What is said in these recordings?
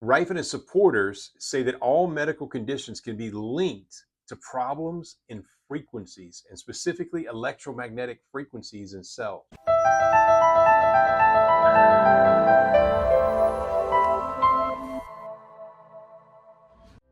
Rife and his supporters say that all medical conditions can be linked to problems in frequencies, and specifically electromagnetic frequencies in cells.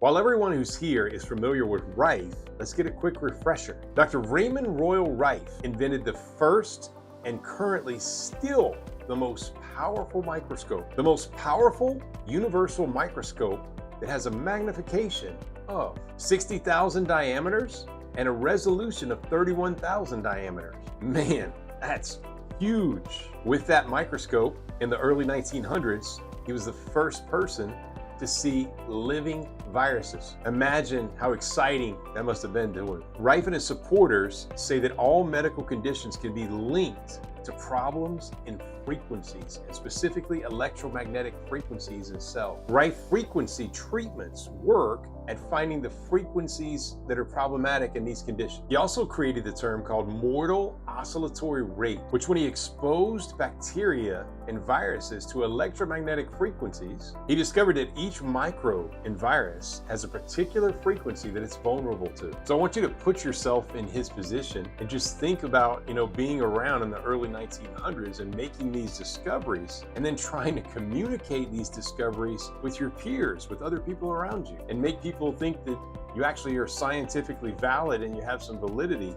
While everyone who's here is familiar with Rife, let's get a quick refresher. Dr. Raymond RoyalRife invented the first and currently still the most powerful microscope, the most powerful universal microscope that has a magnification of 60,000 diameters and a resolution of 31,000 diameters. Man, that's huge. With that microscope in the early 1900s, he was the first person to see living viruses. Imagine how exciting that must have been to him. Rife and his supporters say that all medical conditions can be linked to problems in frequencies, and specifically electromagnetic frequencies in cells. Rife frequency treatments work at finding the frequencies that are problematic in these conditions. He also created the term called mortal oscillatory rate, which when he exposed bacteria and viruses to electromagnetic frequencies, he discovered that each microbe and virus has a particular frequency that it's vulnerable to. So I want you to put yourself in his position and just think about, being around in the early 1900s and making these discoveries, and then trying to communicate these discoveries with your peers, with other people around you, and make people think that you actually are scientifically valid and you have some validity,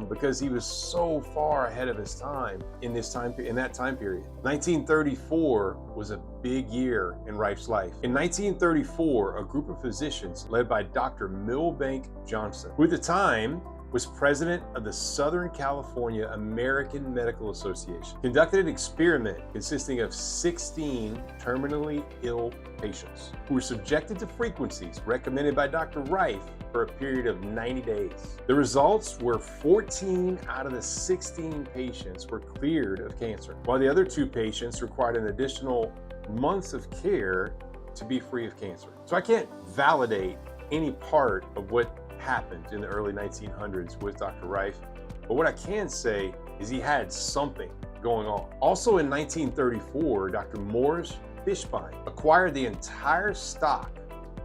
because he was so far ahead of his time in that time period. 1934 was a big year in Rife's life. In 1934, a group of physicians led by Dr. Milbank Johnson, who at the time was president of the Southern California American Medical Association, conducted an experiment consisting of 16 terminally ill patients who were subjected to frequencies recommended by Dr. Rife for a period of 90 days. The results were 14 out of the 16 patients were cleared of cancer, while the other 2 patients required an additional months of care to be free of cancer. So I can't validate any part of what happened in the early 1900s with Dr. Rife, but what I can say is he had something going on. Also in 1934, Dr. Morris Fishbein acquired the entire stock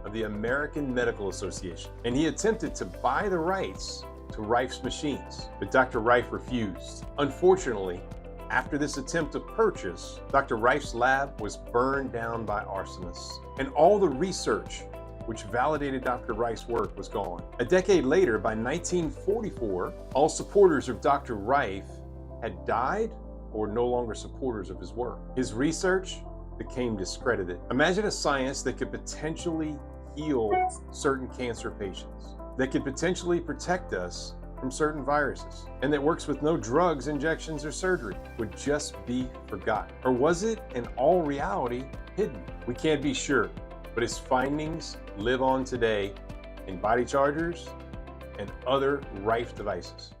of the American Medical Association, and he attempted to buy the rights to Rife's machines, but Dr. Rife refused. Unfortunately, after this attempt to purchase, Dr. Rife's lab was burned down by arsonists, and all the research which validated Dr. Rife's work was gone. A decade later, by 1944, all supporters of Dr. Rife had died or no longer supporters of his work. His research became discredited. Imagine a science that could potentially heal certain cancer patients, that could potentially protect us from certain viruses, and that works with no drugs, injections, or surgery, would just be forgotten. Or was it, in all reality, hidden? We can't be sure, but his findings live on today in body chargers and other Rife devices.